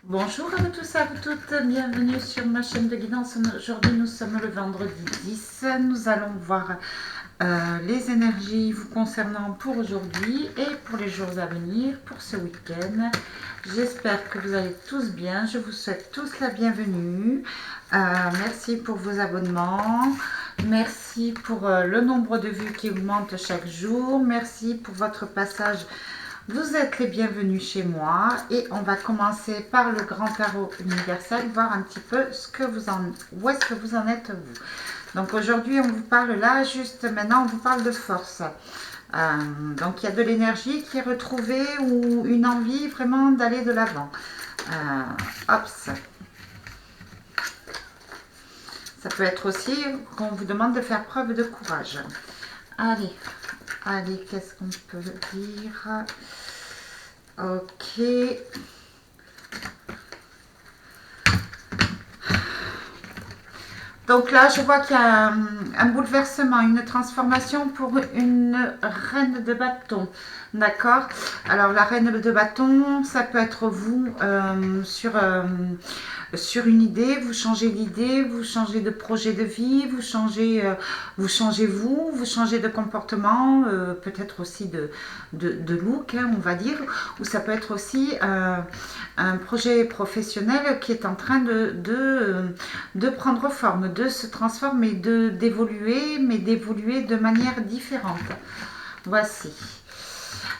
Bonjour à vous tous et à vous toutes, bienvenue sur ma chaîne de guidance. Aujourd'hui nous sommes le vendredi 10, nous allons voir les énergies vous concernant pour aujourd'hui et pour les jours à venir, pour ce week-end. J'espère que vous allez tous bien, je vous souhaite tous la bienvenue. Merci pour vos abonnements, merci pour le nombre de vues qui augmente chaque jour, merci pour votre passage. Vous êtes les bienvenus chez moi et on va commencer par le grand tarot universel, voir un petit peu où est-ce que vous en êtes vous. Donc aujourd'hui on vous parle là, juste maintenant on vous parle de force. Donc il y a de l'énergie qui est retrouvée ou une envie vraiment d'aller de l'avant. Hop. Ça peut être aussi qu'on vous demande de faire preuve de courage. Allez, qu'est-ce qu'on peut dire? Ok. Donc là, je vois qu'il y a un bouleversement, une transformation pour une reine de bâton. D'accord. Alors la reine de bâton, ça peut être vous sur une idée, vous changez d'idée, vous changez de projet de vie, vous changez vous changez de comportement, peut-être aussi de look, hein, on va dire, ou ça peut être aussi un projet professionnel qui est en train de prendre forme, de se transformer, d'évoluer, mais d'évoluer de manière différente. Voici.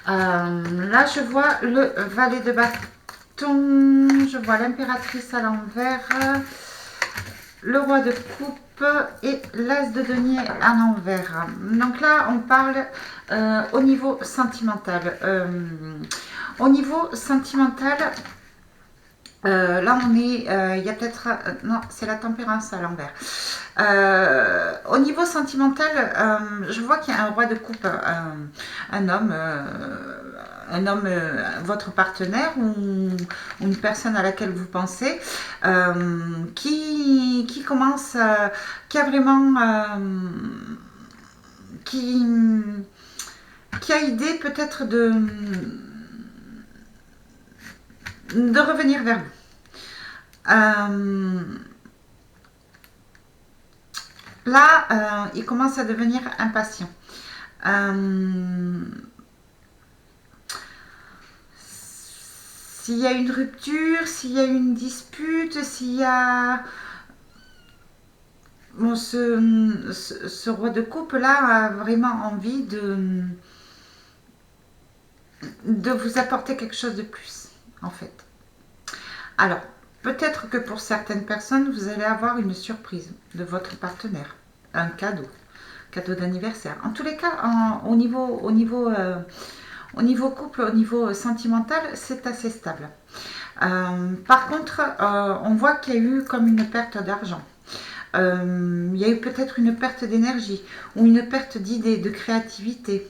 Là, je vois le valet de bâton, je vois l'impératrice à l'envers, le roi de coupe et l'as de denier à l'envers. Donc là, on parle au niveau sentimental. Au niveau sentimental, là, on est, il y a peut-être, non, c'est la tempérance à l'envers. Au niveau sentimental, je vois qu'il y a un roi de coupe, un homme, votre partenaire ou une personne à laquelle vous pensez, qui commence, qui a vraiment, qui a idée peut-être de revenir vers vous. Là, il commence à devenir impatient. S'il y a une rupture, s'il y a une dispute, s'il y a... Bon, ce roi de coupe là a vraiment envie de vous apporter quelque chose de plus, en fait. Alors, peut-être que pour certaines personnes, vous allez avoir une surprise de votre partenaire, un cadeau d'anniversaire. En tous les cas, au niveau couple, au niveau sentimental, c'est assez stable. Par contre, on voit qu'il y a eu comme une perte d'argent. Il y a eu peut-être une perte d'énergie ou une perte d'idées, de créativité.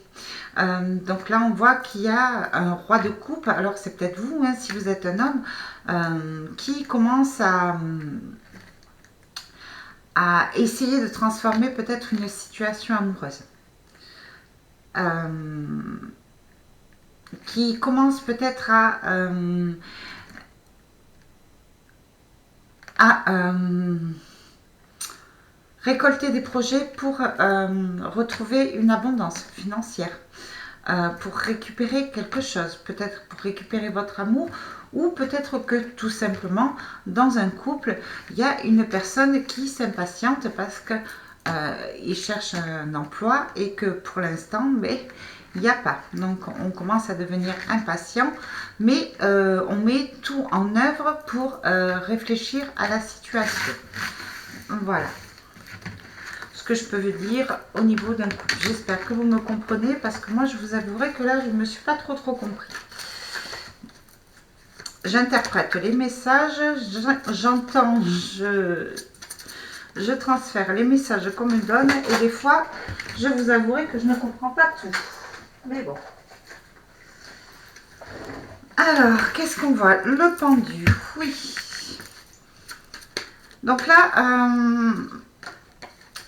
Donc là, on voit qu'il y a un roi de coupe. Alors, c'est peut-être vous, hein, si vous êtes un homme, qui commence à essayer de transformer peut-être une situation amoureuse. Qui commence peut-être à récolter des projets pour retrouver une abondance financière, pour récupérer quelque chose, peut-être pour récupérer votre amour, ou peut-être que tout simplement, dans un couple, il y a une personne qui s'impatiente parce que il cherche un emploi et que pour l'instant, mais il n'y a pas. Donc on commence à devenir impatient, mais on met tout en œuvre pour réfléchir à la situation. Voilà ce que je peux vous dire au niveau d'un couple. J'espère que vous me comprenez parce que moi je vous avouerai que là je ne me suis pas trop compris. J'interprète les messages, j'entends, je transfère les messages qu'on me donne et des fois je vous avouerai que je ne comprends pas tout. Mais bon. Alors, qu'est-ce qu'on voit? Le pendu, oui. Donc là,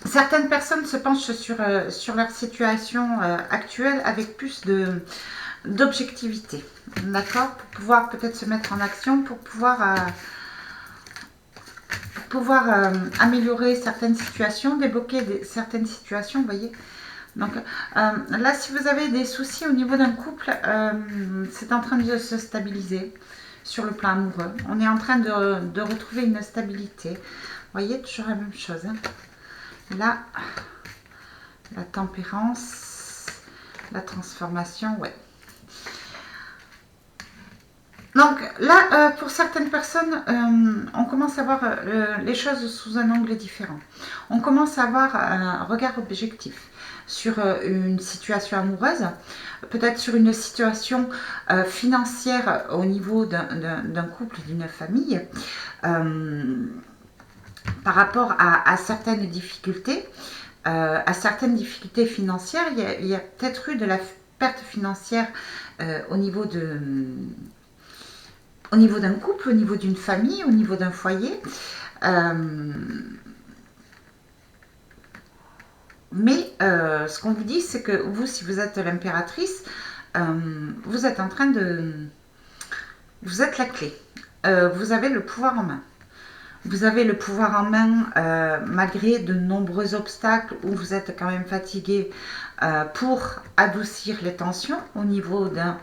certaines personnes se penchent sur leur situation actuelle avec plus d'objectivité, d'accord, pour pouvoir peut-être se mettre en action, pour pouvoir améliorer certaines situations, débloquer certaines situations, vous voyez. Donc là, si vous avez des soucis au niveau d'un couple, c'est en train de se stabiliser sur le plan amoureux. On est en train de retrouver une stabilité. Vous voyez, toujours la même chose. Hein. Là, la tempérance, la transformation, ouais. Donc là, pour certaines personnes, on commence à voir les choses sous un angle différent. On commence à avoir un regard objectif sur une situation amoureuse, peut-être sur une situation financière au niveau d'un couple, d'une famille, par rapport à certaines difficultés. À certaines difficultés financières, il y a peut-être eu de la perte financière au niveau d'un couple, au niveau d'une famille, au niveau d'un foyer. Mais ce qu'on vous dit, c'est que vous, si vous êtes l'impératrice, vous êtes en train de... Vous êtes la clé. Vous avez le pouvoir en main. Vous avez le pouvoir en main malgré de nombreux obstacles où vous êtes quand même fatigué pour adoucir les tensions au niveau d'un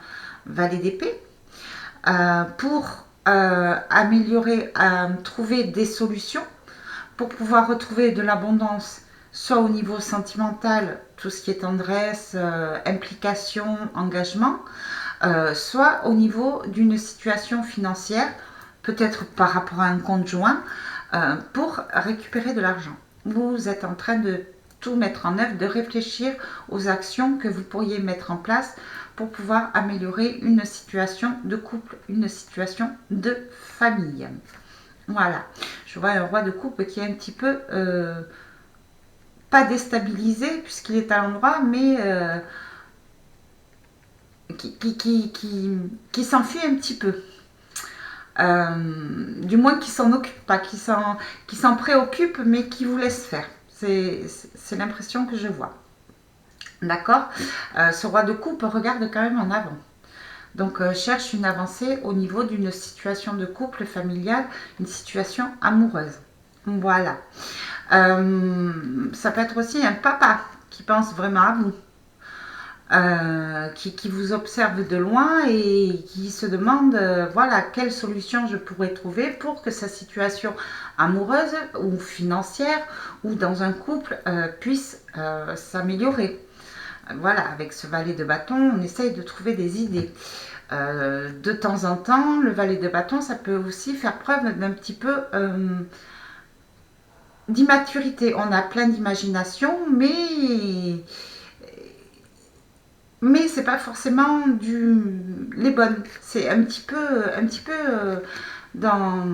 valet d'épée. Pour améliorer, trouver des solutions pour pouvoir retrouver de l'abondance, soit au niveau sentimental, tout ce qui est tendresse, implication, engagement, soit au niveau d'une situation financière, peut-être par rapport à un conjoint, pour récupérer de l'argent. Vous êtes en train de tout mettre en œuvre, de réfléchir aux actions que vous pourriez mettre en place pour pouvoir améliorer une situation de couple, une situation de famille. Voilà, je vois un roi de coupe qui est un petit peu pas déstabilisé puisqu'il est à l'endroit, mais qui s'enfuit un petit peu. Du moins qui s'en occupe pas, qui s'en préoccupe, mais qui vous laisse faire. C'est l'impression que je vois. D'accord. Ce roi de coupe regarde quand même en avant. Donc cherche une avancée au niveau d'une situation de couple familial, une situation amoureuse. Voilà. Ça peut être aussi un papa qui pense vraiment à vous. Qui vous observe de loin et qui se demande voilà, quelle solution je pourrais trouver pour que sa situation amoureuse ou financière ou dans un couple puisse s'améliorer. Voilà, avec ce valet de bâton, on essaye de trouver des idées. De temps en temps, le valet de bâton, ça peut aussi faire preuve d'un petit peu d'immaturité. On a plein d'imagination, mais c'est pas forcément les bonnes. C'est un petit peu dans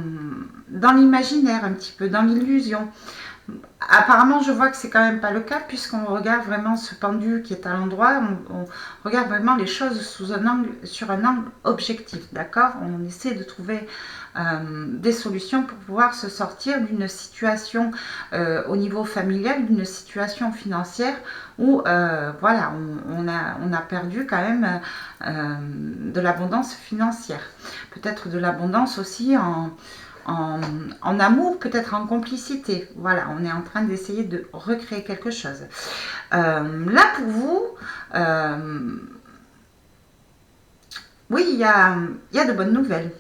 l'imaginaire, un petit peu dans l'illusion. Apparemment, je vois que c'est quand même pas le cas puisqu'on regarde vraiment ce pendu qui est à l'endroit, on regarde vraiment les choses sur un angle objectif, d'accord. On essaie de trouver des solutions pour pouvoir se sortir d'une situation au niveau familial, d'une situation financière où voilà, on a perdu quand même de l'abondance financière. Peut-être de l'abondance aussi en amour, peut-être en complicité. Voilà, on est en train d'essayer de recréer quelque chose. Là, pour vous, oui, il y a de bonnes nouvelles.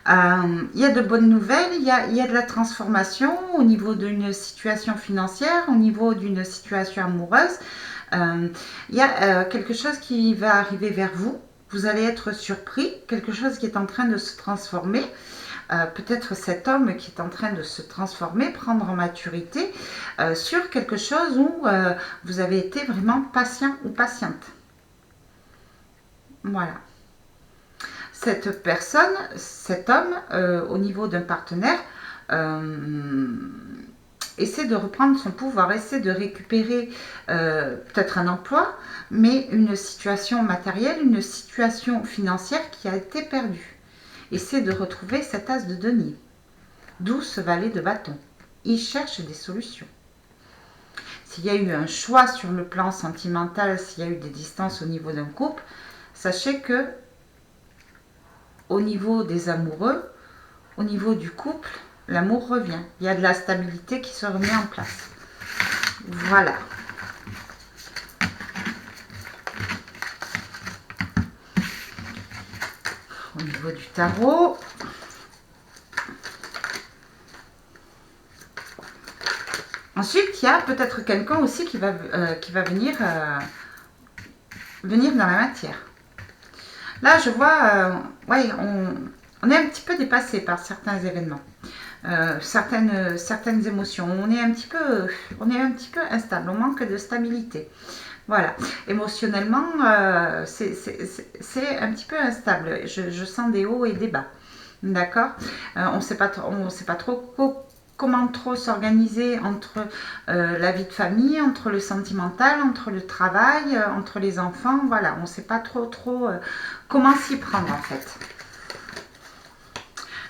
Il y a de bonnes nouvelles, il y a de la transformation au niveau d'une situation financière, au niveau d'une situation amoureuse. Il y a quelque chose qui va arriver vers vous. Vous allez être surpris, quelque chose qui est en train de se transformer. Peut-être cet homme qui est en train de se transformer, prendre en maturité sur quelque chose où vous avez été vraiment patient ou patiente. Voilà. Cette personne, cet homme, au niveau d'un partenaire, essaie de reprendre son pouvoir, essaie de récupérer peut-être un emploi, mais une situation matérielle, une situation financière qui a été perdue. Essaie de retrouver cet as de denier, d'où ce valet de bâton. Il cherche des solutions. S'il y a eu un choix sur le plan sentimental, s'il y a eu des distances au niveau d'un couple, sachez que au niveau des amoureux, au niveau du couple, l'amour revient. Il y a de la stabilité qui se remet en place. Voilà. Au niveau du tarot. Ensuite, il y a peut-être quelqu'un aussi qui va venir dans la matière. Là, je vois, ouais, on est un petit peu dépassé par certains événements, certaines émotions. On est un petit peu instable, on manque de stabilité. Voilà, émotionnellement, c'est un petit peu instable. Je sens des hauts et des bas. D'accord. On ne sait pas trop comment trop s'organiser entre la vie de famille, entre le sentimental, entre le travail, entre les enfants. Voilà, on ne sait pas trop comment s'y prendre en fait.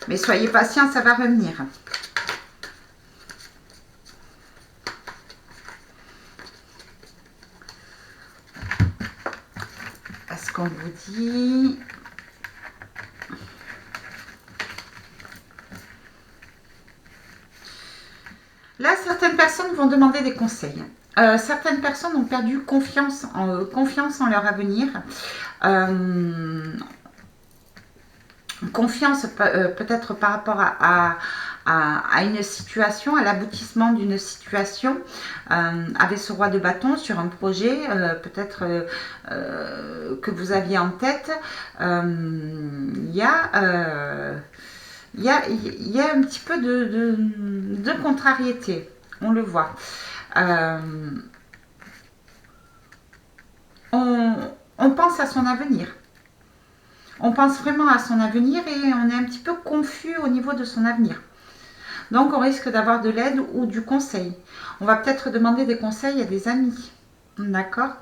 Mais soyez patients, ça va revenir. Est-ce qu'on vous dit... Là, certaines personnes vont demander des conseils. Certaines personnes ont perdu confiance en leur avenir. Confiance peut-être par rapport à une situation, à l'aboutissement d'une situation, avec ce roi de bâton sur un projet peut-être que vous aviez en tête. Il y a un petit peu de contrariété, on le voit. On pense à son avenir. On pense vraiment à son avenir et on est un petit peu confus au niveau de son avenir. Donc, on risque d'avoir de l'aide ou du conseil. On va peut-être demander des conseils à des amis. D'accord.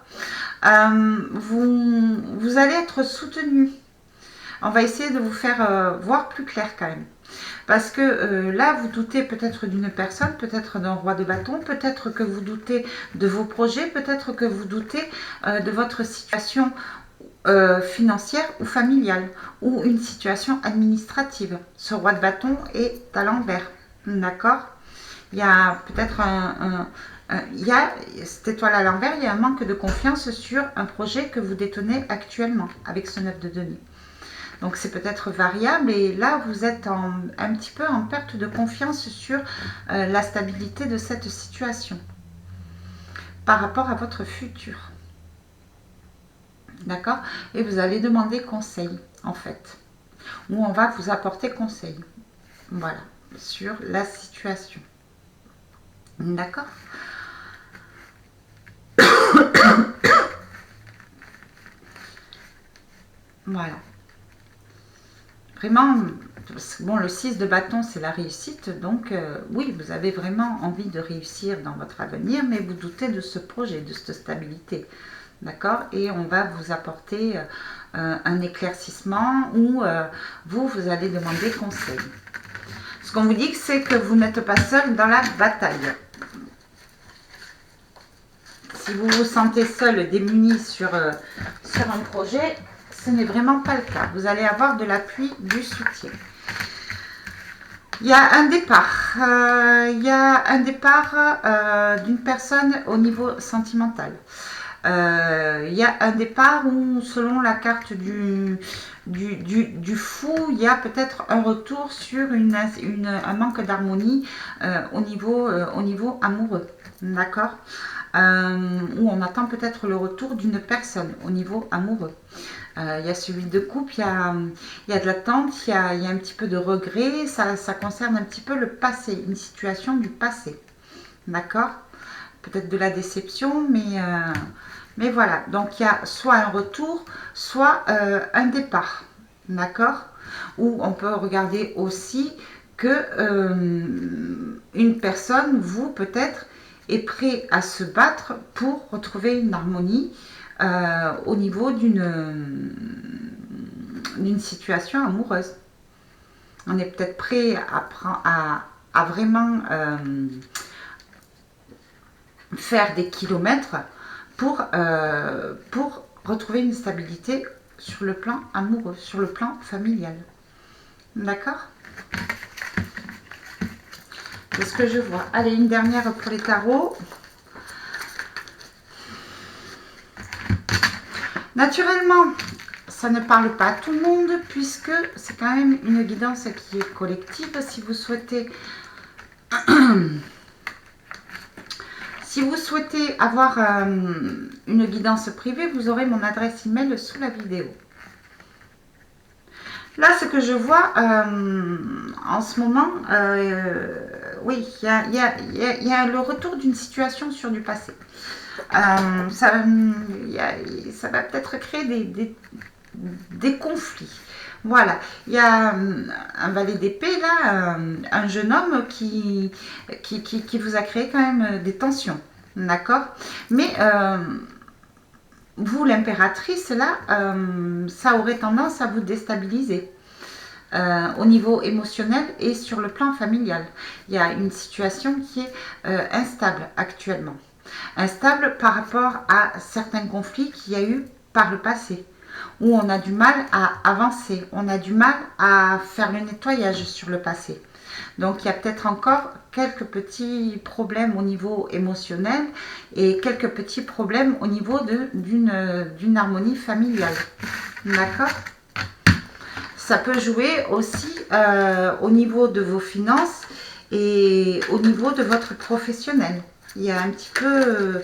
Vous allez être soutenu. On va essayer de vous faire voir plus clair quand même. Parce que là, vous doutez peut-être d'une personne, peut-être d'un roi de bâton, peut-être que vous doutez de vos projets, peut-être que vous doutez de votre situation financière ou familiale, ou une situation administrative. Ce roi de bâton est à l'envers. D'accord. Il y a peut-être il y a cette étoile à l'envers, il y a un manque de confiance sur un projet que vous détenez actuellement avec ce 9 de denier. Donc c'est peut-être variable et là vous êtes un petit peu en perte de confiance sur la stabilité de cette situation par rapport à votre futur. D'accord. Et vous allez demander conseil en fait, ou on va vous apporter conseil. Voilà, sur la situation. D'accord. Voilà. Vraiment, bon, le 6 de bâton, c'est la réussite. Donc, oui, vous avez vraiment envie de réussir dans votre avenir, mais vous doutez de ce projet, de cette stabilité. D'accord. Et on va vous apporter un éclaircissement où vous allez demander conseil. Ce qu'on vous dit, c'est que vous n'êtes pas seul dans la bataille. Si vous vous sentez seul, démuni sur un projet, ce n'est vraiment pas le cas. Vous allez avoir de l'appui, du soutien. Il y a un départ. D'une personne au niveau sentimental. Il y a un départ où, selon la carte du fou, il y a peut-être un retour sur un manque d'harmonie au niveau amoureux. D'accord. Où on attend peut-être le retour d'une personne au niveau amoureux. Il y a celui de couple, il y a de l'attente, il y a un petit peu de regret, ça concerne un petit peu le passé, une situation du passé. D'accord. Peut-être de la déception, mais voilà. Donc il y a soit un retour, soit un départ. D'accord. Ou on peut regarder aussi que une personne, vous peut-être, est prêt à se battre pour retrouver une harmonie au niveau d'une situation amoureuse. On est peut-être prêt à vraiment faire des kilomètres pour retrouver une stabilité sur le plan amoureux, sur le plan familial. D'accord? C'est ce que je vois. Allez, une dernière pour les tarots. Naturellement, ça ne parle pas à tout le monde puisque c'est quand même une guidance qui est collective. Si vous souhaitez avoir une guidance privée, vous aurez mon adresse email sous la vidéo. Là, ce que je vois en ce moment, oui, il y a le retour d'une situation sur du passé. Ça va peut-être créer des conflits. Voilà, il y a un valet d'épée là, un jeune homme qui vous a créé quand même des tensions, d'accord? Mais vous, l'impératrice là, ça aurait tendance à vous déstabiliser. Au niveau émotionnel et sur le plan familial. Il y a une situation qui est instable actuellement. Instable par rapport à certains conflits qu'il y a eu par le passé, où on a du mal à avancer, on a du mal à faire le nettoyage sur le passé. Donc il y a peut-être encore quelques petits problèmes au niveau émotionnel et quelques petits problèmes au niveau d'une harmonie familiale. D'accord ? Ça peut jouer aussi au niveau de vos finances et au niveau de votre professionnel. Il y a un petit peu,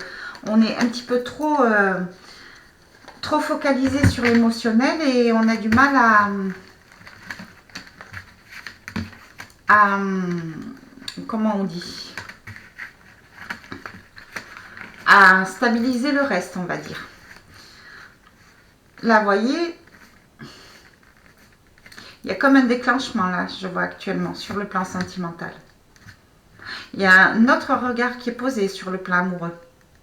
on est un petit peu trop focalisé sur l'émotionnel et on a du mal à comment on dit, à stabiliser le reste, on va dire. Là, vous voyez, il y a comme un déclenchement, là, je vois actuellement, sur le plan sentimental. Il y a un autre regard qui est posé sur le plan amoureux.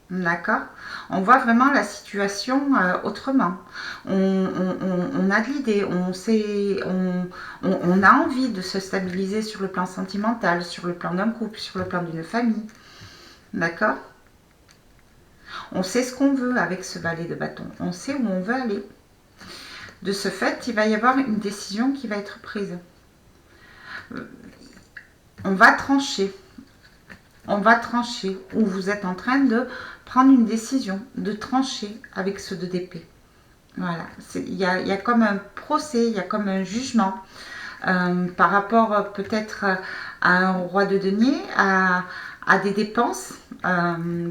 D'accord? On voit vraiment la situation autrement. On a de l'idée, on a envie de se stabiliser sur le plan sentimental, sur le plan d'un couple, sur le plan d'une famille. D'accord? On sait ce qu'on veut avec ce valet de bâton. On sait où on veut aller. De ce fait, il va y avoir une décision qui va être prise. On va trancher. On va trancher. Ou vous êtes en train de prendre une décision, de trancher avec ce 2 d'épée. Voilà. Il y a comme un procès, il y a comme un jugement par rapport peut-être à un roi de denier, à des dépenses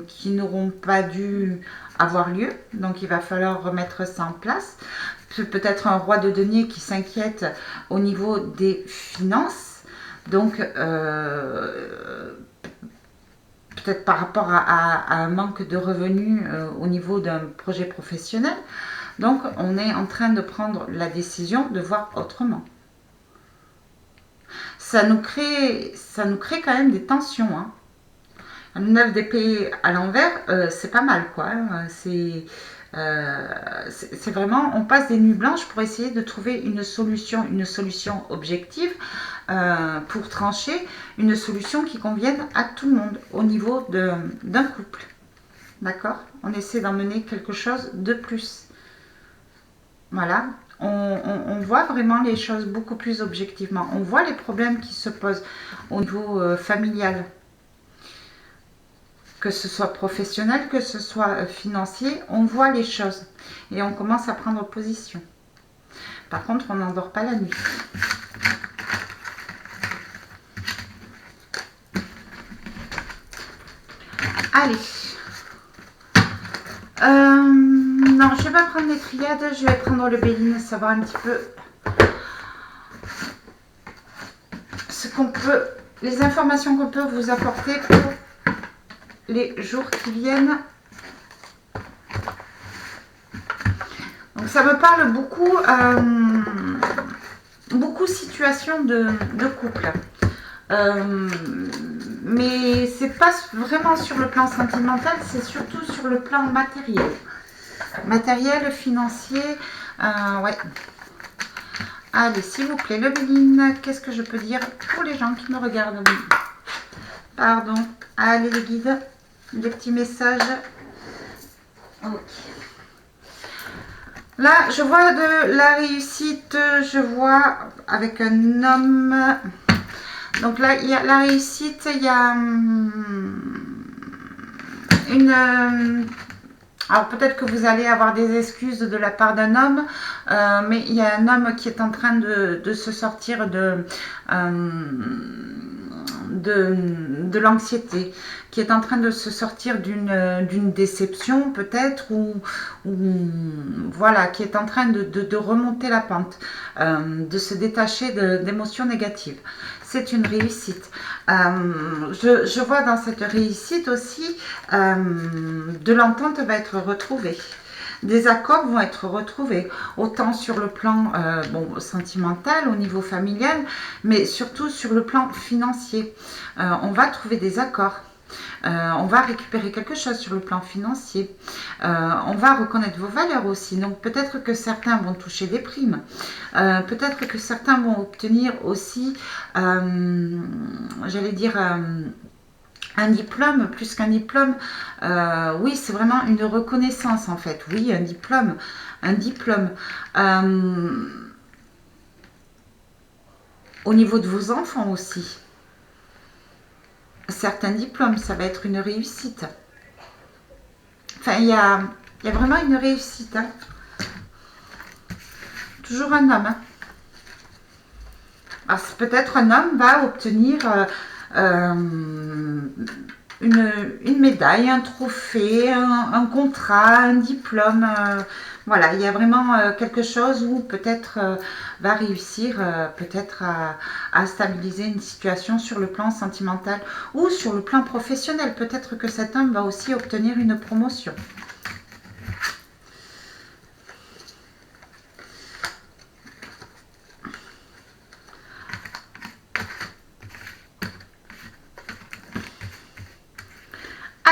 qui n'auront pas dû avoir lieu. Donc, il va falloir remettre ça en place. Peut-être un roi de denier qui s'inquiète au niveau des finances. Donc, peut-être par rapport à un manque de revenus au niveau d'un projet professionnel. Donc, on est en train de prendre la décision de voir autrement. Ça nous crée quand même des tensions. Hein. Un 9 d'épée à l'envers, c'est pas mal, quoi. Hein. C'est vraiment, on passe des nuits blanches pour essayer de trouver une solution objective pour trancher, une solution qui convienne à tout le monde au niveau d'un couple. D'accord? On essaie d'emmener quelque chose de plus. Voilà. On voit vraiment les choses beaucoup plus objectivement. On voit les problèmes qui se posent au niveau familial. Que ce soit professionnel, que ce soit financier, on voit les choses et on commence à prendre position. Par contre, on n'endort pas la nuit. Allez. Non, je vais pas prendre les triades, je vais prendre le Béline, savoir un petit peu ce qu'on peut, les informations qu'on peut vous apporter pour les jours qui viennent. Donc ça me parle beaucoup situation de couple. Mais c'est pas vraiment sur le plan sentimental, c'est surtout sur le plan matériel. Matériel, financier, ouais. Allez, s'il vous plaît, le Béline, qu'est-ce que je peux dire pour les gens qui me regardent? Pardon. Allez, les guides, des petits messages. Ok. Là, je vois de la réussite, je vois avec un homme. Donc là, il y a la réussite, il y a une... alors peut-être que vous allez avoir des excuses de la part d'un homme, mais il y a un homme qui est en train de se sortir de l'anxiété, qui est en train de se sortir d'une déception peut-être, ou voilà, qui est en train de remonter la pente, de se détacher d'émotions négatives. C'est une réussite. Je vois dans cette réussite aussi de l'entente va être retrouvée. Des accords vont être retrouvés, autant sur le plan sentimental, au niveau familial, mais surtout sur le plan financier. On va trouver des accords. On va récupérer quelque chose sur le plan financier. On va reconnaître vos valeurs aussi. Donc peut-être que certains vont toucher des primes. Peut-être que certains vont obtenir aussi, j'allais dire, un diplôme, plus qu'un diplôme. Oui, c'est vraiment une reconnaissance en fait. Oui, un diplôme. Un diplôme. Au niveau de vos enfants aussi. Certains diplômes, ça va être une réussite. Enfin, il y a vraiment une réussite. Hein. Toujours un homme. Hein. Alors, peut-être un homme va obtenir une médaille, un trophée, un contrat, un diplôme. Voilà, il y a vraiment quelque chose où peut-être va réussir peut-être à stabiliser une situation sur le plan sentimental ou sur le plan professionnel. Peut-être que cet homme va aussi obtenir une promotion.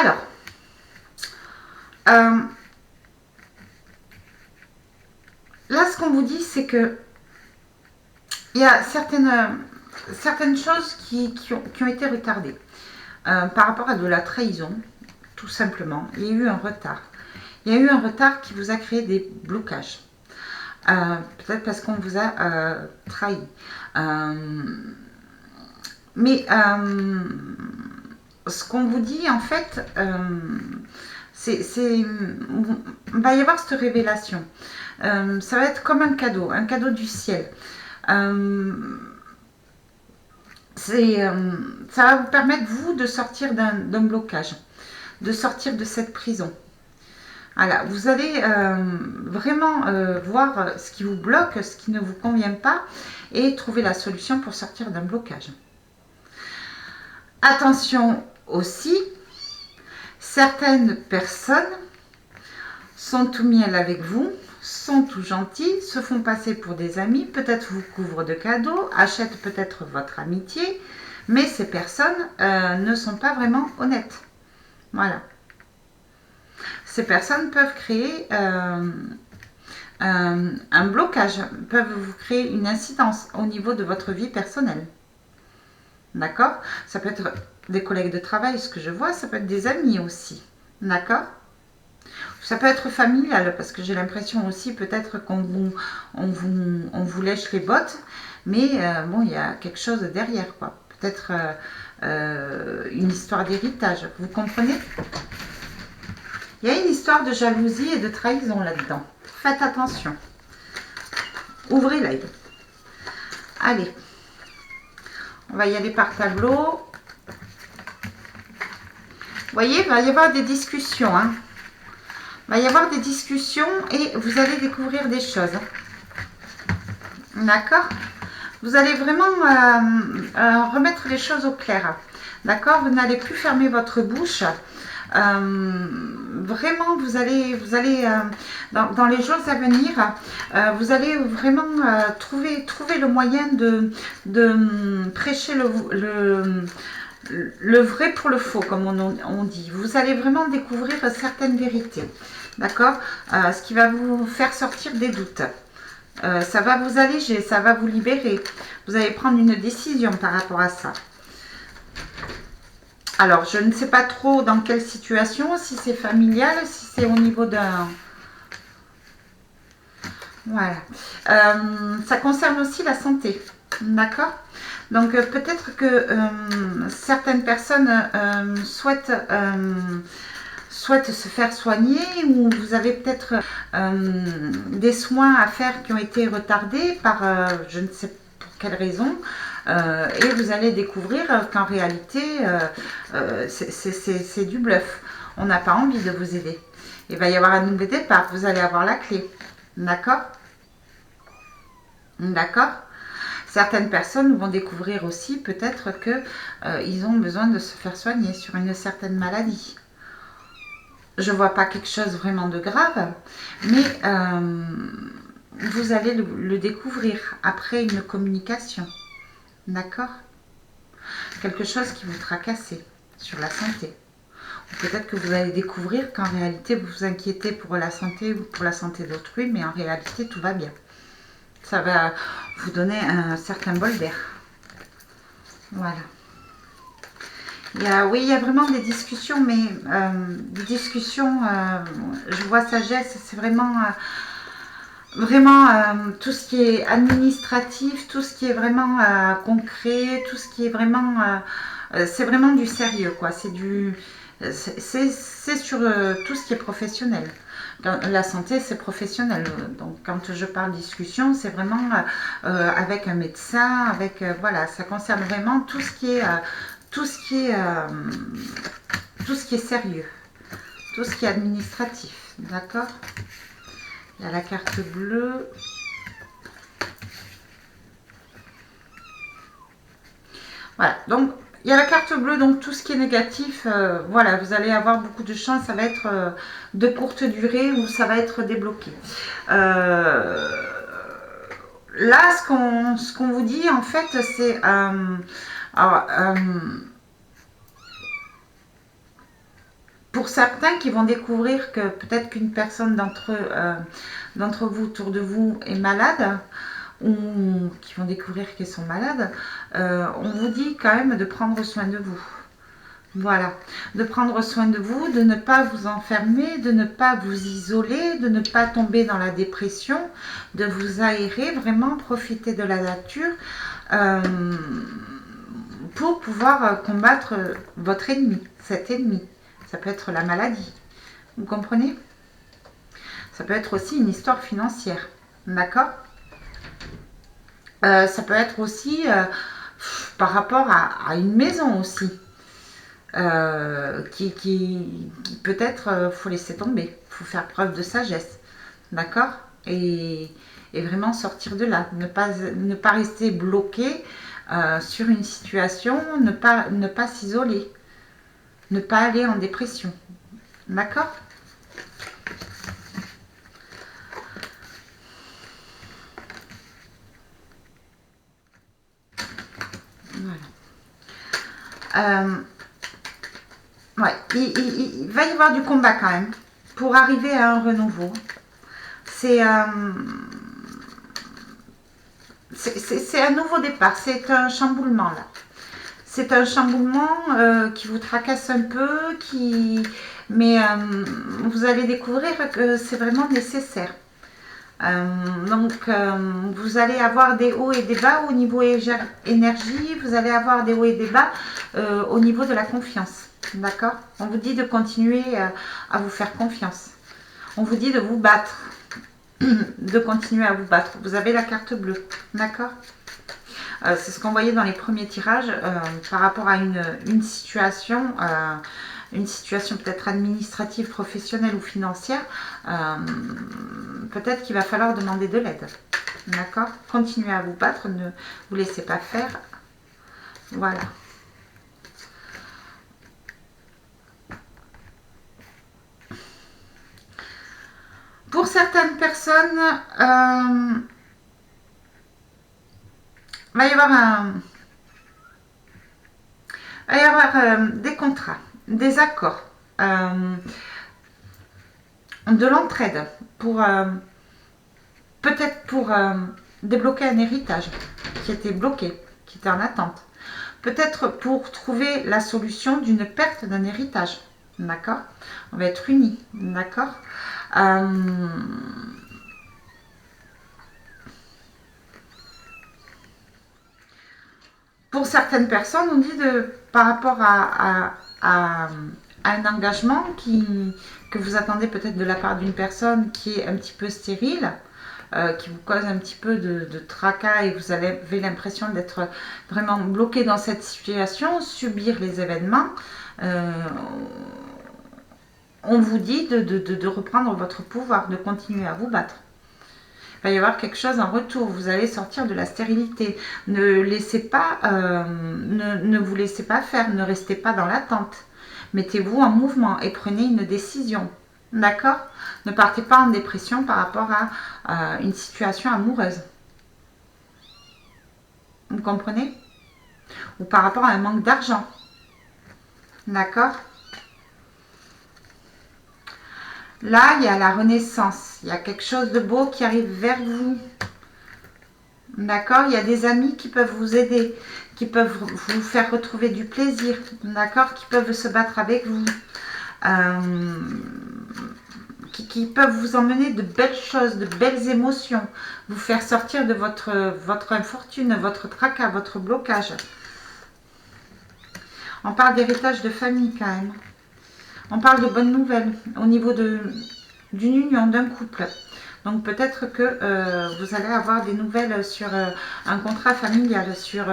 Alors, là, ce qu'on vous dit, c'est que il y a certaines choses qui ont été retardées par rapport à de la trahison, tout simplement. Il y a eu un retard. Il y a eu un retard qui vous a créé des blocages. Peut-être parce qu'on vous a trahi. Mais ce qu'on vous dit, en fait, il va y avoir cette révélation. Ça va être comme un cadeau du ciel. Ça va vous permettre, vous, de sortir d'un blocage, de sortir de cette prison. Voilà, vous allez vraiment voir ce qui vous bloque, ce qui ne vous convient pas, et trouver la solution pour sortir d'un blocage. Attention aussi, certaines personnes sont tout miel avec vous, sont tout gentils, se font passer pour des amis, peut-être vous couvrent de cadeaux, achètent peut-être votre amitié, mais ces personnes ne sont pas vraiment honnêtes. Voilà. Ces personnes peuvent créer un blocage, peuvent vous créer une incidence au niveau de votre vie personnelle. D'accord? Ça peut être des collègues de travail, ce que je vois, ça peut être des amis aussi. D'accord? Ça peut être familial, parce que j'ai l'impression aussi peut-être qu'on vous lèche les bottes, mais bon, il y a quelque chose derrière, quoi. Peut-être une histoire d'héritage, vous comprenez? Il y a une histoire de jalousie et de trahison là-dedans. Faites attention. Ouvrez l'œil. Allez. On va y aller par tableau. Vous voyez, il va y avoir des discussions. Hein. Il va y avoir des discussions et vous allez découvrir des choses. D'accord? Vous allez vraiment remettre les choses au clair. D'accord? Vous n'allez plus fermer votre bouche. Vraiment, vous allez dans les jours à venir, vous allez vraiment trouver le moyen de prêcher le vrai pour le faux, comme on dit. Vous allez vraiment découvrir certaines vérités, d'accord, ce qui va vous faire sortir des doutes. Ça va vous alléger, ça va vous libérer. Vous allez prendre une décision par rapport à ça. Alors, je ne sais pas trop dans quelle situation, si c'est familial, si c'est au niveau d'un... Voilà. Ça concerne aussi la santé. D'accord. Donc peut-être que certaines personnes souhaitent se faire soigner, ou vous avez peut-être des soins à faire qui ont été retardés par je ne sais pour quelle raison, et vous allez découvrir qu'en réalité c'est du bluff. On n'a pas envie de vous aider. Il va y avoir un nouveau départ, vous allez avoir la clé. D'accord. D'accord. Certaines personnes vont découvrir aussi peut-être qu'ils ont besoin de se faire soigner sur une certaine maladie. Je ne vois pas quelque chose vraiment de grave, mais vous allez le découvrir après une communication. D'accord. Quelque chose qui vous tracassait sur la santé. Ou peut-être que vous allez découvrir qu'en réalité vous vous inquiétez pour la santé ou pour la santé d'autrui, mais en réalité tout va bien. Ça va vous donner un certain bol d'air. Voilà. Oui, il y a vraiment des discussions, mais des discussions, je vois sagesse, c'est vraiment, tout ce qui est administratif, tout ce qui est vraiment concret, tout ce qui est vraiment, c'est vraiment du sérieux, quoi. C'est sur tout ce qui est professionnel. La santé, c'est professionnel. Donc, quand je parle discussion, c'est vraiment avec un médecin, voilà, ça concerne vraiment tout ce qui est tout ce qui est sérieux, tout ce qui est administratif. D'accord. Il y a la carte bleue. Voilà. Donc il y a la carte bleue, donc tout ce qui est négatif, voilà, vous allez avoir beaucoup de chance, ça va être de courte durée ou ça va être débloqué. Là, ce qu'on vous dit, en fait, c'est... pour certains qui vont découvrir que peut-être qu'une personne d'entre vous, autour de vous, est malade, ou qui vont découvrir qu'ils sont malades, on vous dit quand même de prendre soin de vous. Voilà, de prendre soin de vous, de ne pas vous enfermer, de ne pas vous isoler, de ne pas tomber dans la dépression, de vous aérer, vraiment profiter de la nature pour pouvoir combattre votre ennemi, cet ennemi. Ça peut être la maladie, vous comprenez? Ça peut être aussi une histoire financière, d'accord? Ça peut être aussi par rapport à une maison aussi. Qui peut-être faut laisser tomber, faut faire preuve de sagesse, d'accord, et vraiment sortir de là, ne pas rester bloqué sur une situation, ne pas s'isoler, ne pas aller en dépression, d'accord. Voilà. Ouais, il va y avoir du combat quand même pour arriver à un renouveau. C'est un nouveau départ, c'est un chamboulement là. C'est un chamboulement qui vous tracasse un peu, mais vous allez découvrir que c'est vraiment nécessaire. Donc vous allez avoir des hauts et des bas au niveau énergie, vous allez avoir des hauts et des bas au niveau de la confiance. D'accord. On vous dit de continuer à vous faire confiance. On vous dit de vous battre. De continuer à vous battre. Vous avez la carte bleue. D'accord. C'est ce qu'on voyait dans les premiers tirages par rapport à une situation peut-être administrative, professionnelle ou financière. Peut-être qu'il va falloir demander de l'aide. D'accord. Continuez à vous battre. Ne vous laissez pas faire. Voilà. Pour certaines personnes, va y avoir des contrats, des accords, de l'entraide pour peut-être pour débloquer un héritage qui était bloqué, qui était en attente. Peut-être pour trouver la solution d'une perte d'un héritage. D'accord. On va être unis. D'accord. Pour certaines personnes, on dit par rapport à un engagement que vous attendez peut-être de la part d'une personne qui est un petit peu stérile, qui vous cause un petit peu de tracas et vous avez l'impression d'être vraiment bloqué dans cette situation, subir les événements. On vous dit de reprendre votre pouvoir, de continuer à vous battre. Il va y avoir quelque chose en retour. Vous allez sortir de la stérilité. Ne vous laissez pas faire. Ne restez pas dans l'attente. Mettez-vous en mouvement et prenez une décision. D'accord? Ne partez pas en dépression par rapport à une situation amoureuse. Vous comprenez? Ou par rapport à un manque d'argent. D'accord? Là, il y a la renaissance. Il y a quelque chose de beau qui arrive vers vous. D'accord? Il y a des amis qui peuvent vous aider, qui peuvent vous faire retrouver du plaisir. D'accord? Qui peuvent se battre avec vous. Qui peuvent vous emmener de belles choses, de belles émotions. Vous faire sortir de votre infortune, votre tracas, votre blocage. On parle d'héritage de famille quand même. On parle de bonnes nouvelles au niveau d'une union, d'un couple. Donc peut-être que vous allez avoir des nouvelles sur un contrat familial, sur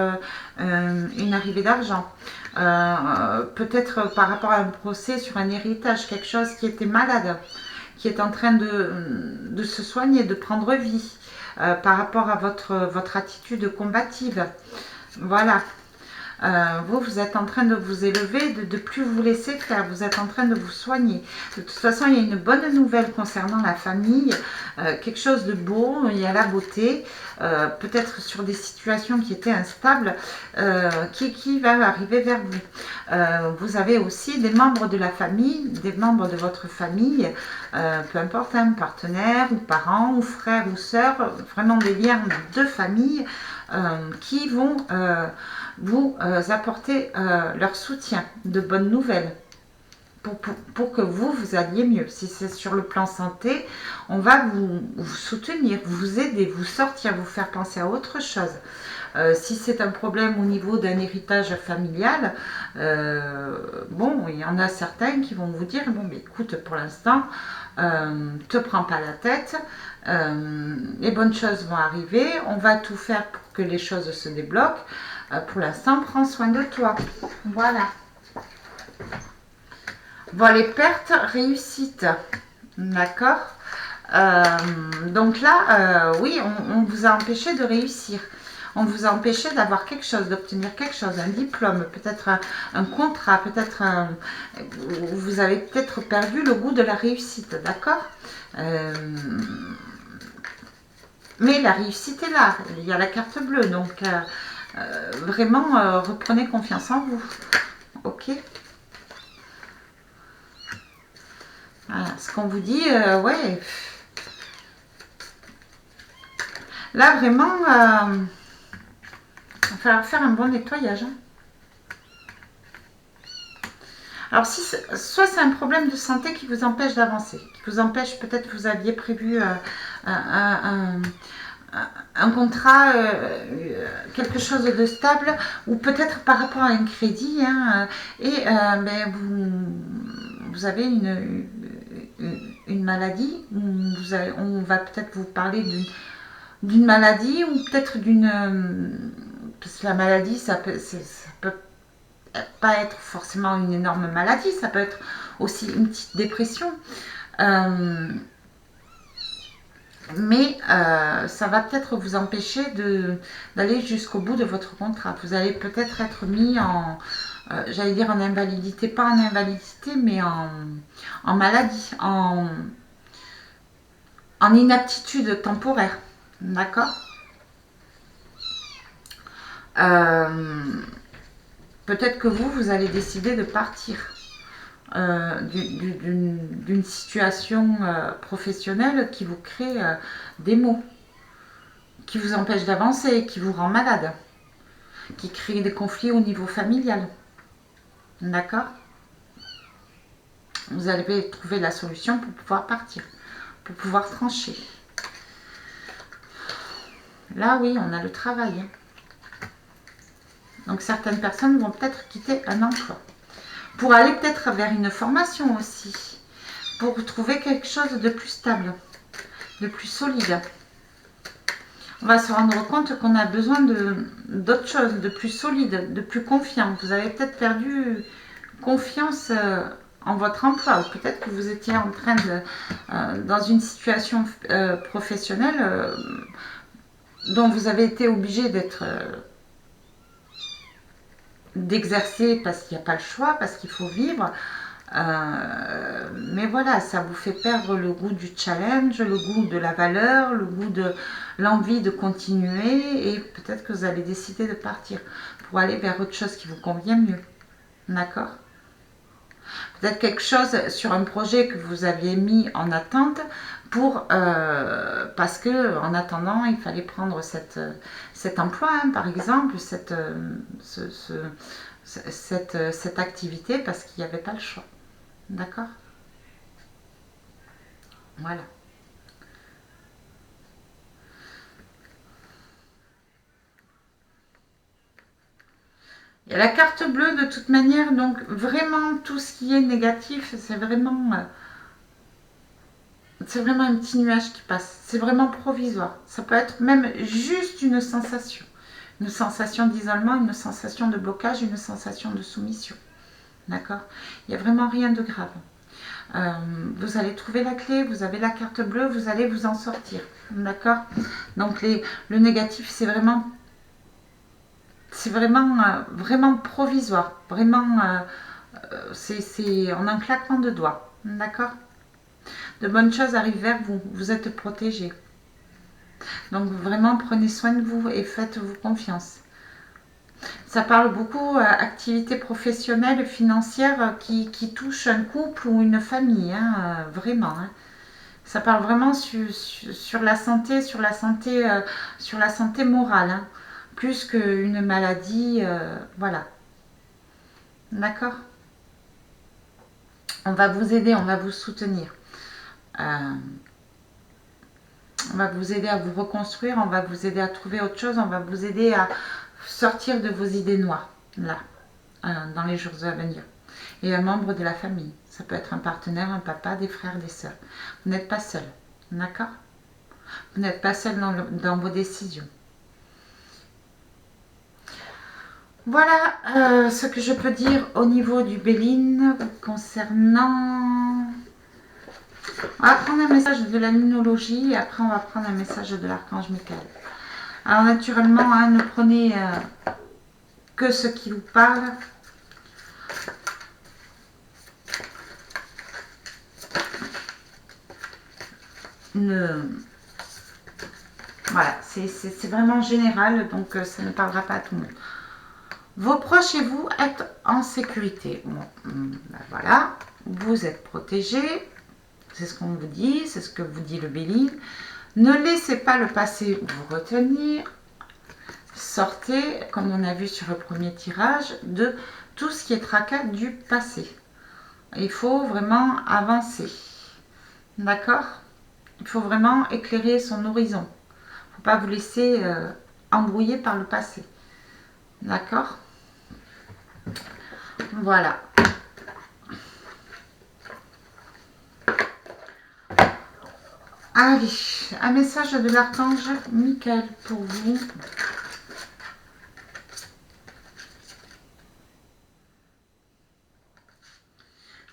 une arrivée d'argent. Peut-être par rapport à un procès sur un héritage, quelque chose qui était malade, qui est en train de se soigner, de prendre vie, par rapport à votre attitude combative. Voilà. Vous êtes en train de vous élever, de ne plus vous laisser faire, vous êtes en train de vous soigner. De toute façon, il y a une bonne nouvelle concernant la famille, quelque chose de beau, il y a la beauté, peut-être sur des situations qui étaient instables, qui va arriver vers vous. Vous avez aussi des membres de la famille, des membres de votre famille, peu importe, un partenaire ou parents ou frères ou sœurs, vraiment des liens de famille qui vont vous apporter leur soutien, de bonnes nouvelles pour que vous alliez mieux. Si c'est sur le plan santé, on va vous soutenir, vous aider, vous sortir, vous faire penser à autre chose. Si c'est un problème au niveau d'un héritage familial, bon, il y en a certains qui vont vous dire, bon, mais écoute, pour l'instant, te prends pas la tête, les bonnes choses vont arriver, on va tout faire pour que les choses se débloquent. Pour l'instant, prends soin de toi. Voilà. Bon, les pertes, réussite. D'accord? Donc là, oui, on vous a empêché de réussir. On vous a empêché d'avoir quelque chose, d'obtenir quelque chose, un diplôme, peut-être un contrat, peut-être vous avez peut-être perdu le goût de la réussite, d'accord? Mais la réussite est là, il y a la carte bleue, donc vraiment reprenez confiance en vous, ok? Voilà, ce qu'on vous dit, ouais. Là, vraiment, il va falloir faire un bon nettoyage. Hein. Alors, soit c'est un problème de santé qui vous empêche d'avancer, qui vous empêche, peut-être vous aviez prévu un contrat, quelque chose de stable, ou peut-être par rapport à un crédit, hein, et ben, vous avez une maladie, on va peut-être vous parler d'une maladie, ou peut-être parce que la maladie, ça peut pas être forcément une énorme maladie, ça peut être aussi une petite dépression. Mais ça va peut-être vous empêcher d'aller jusqu'au bout de votre contrat. Vous allez peut-être être mis en, j'allais dire en invalidité, pas en invalidité, mais en maladie, en inaptitude temporaire. D'accord? Peut-être que vous allez décider de partir d'une situation professionnelle qui vous crée des maux, qui vous empêche d'avancer, qui vous rend malade, qui crée des conflits au niveau familial. D'accord? Vous allez trouver la solution pour pouvoir partir, pour pouvoir trancher. Là, oui, on a le travail. Hein. Donc certaines personnes vont peut-être quitter un emploi pour aller peut-être vers une formation aussi, pour trouver quelque chose de plus stable, de plus solide. On va se rendre compte qu'on a besoin d'autre chose, de plus solide, de plus confiant. Vous avez peut-être perdu confiance en votre emploi, ou peut-être que vous étiez en train de, dans une situation professionnelle dont vous avez été obligé d'exercer parce qu'il n'y a pas le choix, parce qu'il faut vivre. Mais voilà, ça vous fait perdre le goût du challenge, le goût de la valeur, le goût de l'envie de continuer, et peut-être que vous allez décider de partir pour aller vers autre chose qui vous convient mieux. D'accord? Peut-être quelque chose sur un projet que vous aviez mis en attente parce que en attendant il fallait prendre cet emploi, hein, par exemple, cette activité, parce qu'il n'y avait pas le choix. D'accord? Voilà. Il y a la carte bleue de toute manière, donc vraiment tout ce qui est négatif, c'est vraiment un petit nuage qui passe. C'est vraiment provisoire. Ça peut être même juste une sensation. Une sensation d'isolement, une sensation de blocage, une sensation de soumission. D'accord? Il n'y a vraiment rien de grave. Vous allez trouver la clé, vous avez la carte bleue, vous allez vous en sortir. D'accord? Donc le négatif, c'est vraiment vraiment provisoire. Vraiment, c'est en un claquement de doigts. D'accord? De bonnes choses arrivent vers vous. Vous êtes protégé. Donc vraiment, prenez soin de vous et faites-vous confiance. Ça parle beaucoup activité professionnelle, financière qui touche un couple ou une famille, hein, vraiment. Hein. Ça parle vraiment sur la santé, sur la santé morale, hein, plus qu'une maladie, voilà. D'accord? On va vous aider, on va vous soutenir. On va vous aider à vous reconstruire, on va vous aider à trouver autre chose, on va vous aider à sortir de vos idées noires, là, dans les jours à venir. Et un membre de la famille, ça peut être un partenaire, un papa, des frères, des sœurs. Vous n'êtes pas seul, d'accord? Vous n'êtes pas seul dans vos décisions. Voilà ce que je peux dire au niveau du Béline concernant... On va prendre un message de la lunologie et après on va prendre un message de l'archange Michael. Alors naturellement, hein, ne prenez que ce qui vous parle. Voilà, c'est vraiment général, donc ça ne parlera pas à tout le monde. Vos proches et vous êtes en sécurité. Bon, ben voilà, vous êtes protégés. C'est ce qu'on vous dit, c'est ce que vous dit le Béline. Ne laissez pas le passé vous retenir. Sortez, comme on a vu sur le premier tirage, de tout ce qui est tracas du passé. Il faut vraiment avancer. D'accord? Il faut vraiment éclairer son horizon. Il ne faut pas vous laisser embrouiller par le passé. D'accord? Voilà. Allez, un message de l'archange Michael pour vous.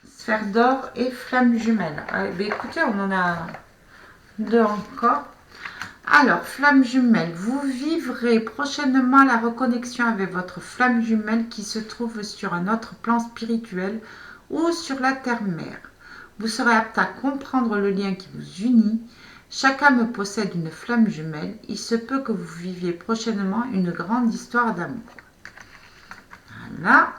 Sphère d'or et flamme jumelle. Écoutez, on en a deux encore. Alors, flamme jumelle, vous vivrez prochainement la reconnexion avec votre flamme jumelle qui se trouve sur un autre plan spirituel ou sur la terre-mère. Vous serez apte à comprendre le lien qui vous unit. Chaque âme possède une flamme jumelle. Il se peut que vous viviez prochainement une grande histoire d'amour. Voilà.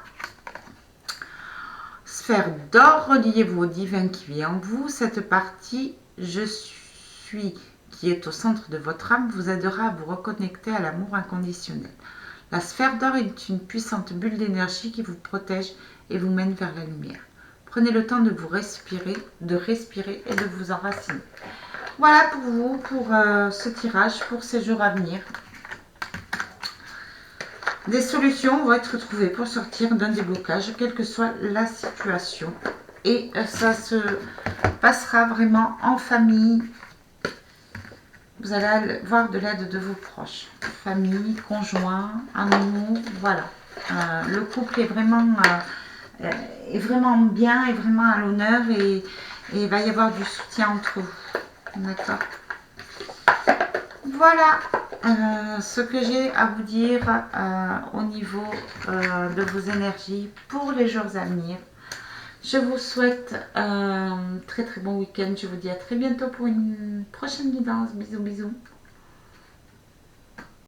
Sphère d'or, reliez-vous au divin qui vit en vous. Cette partie, je suis, qui est au centre de votre âme, vous aidera à vous reconnecter à l'amour inconditionnel. La sphère d'or est une puissante bulle d'énergie qui vous protège et vous mène vers la lumière. Prenez le temps de vous respirer et de vous enraciner. Voilà pour vous, pour ce tirage, pour ces jours à venir. Des solutions vont être trouvées pour sortir d'un déblocage, quelle que soit la situation. Et ça se passera vraiment en famille. Vous allez voir de l'aide de vos proches. Famille, conjoint, amour, voilà. Le couple est vraiment bien, est vraiment à l'honneur et il va y avoir du soutien entre vous. D'accord. Voilà ce que j'ai à vous dire au niveau de vos énergies pour les jours à venir. Je vous souhaite un très très bon week-end. Je vous dis à très bientôt pour une prochaine guidance. Bisous bisous.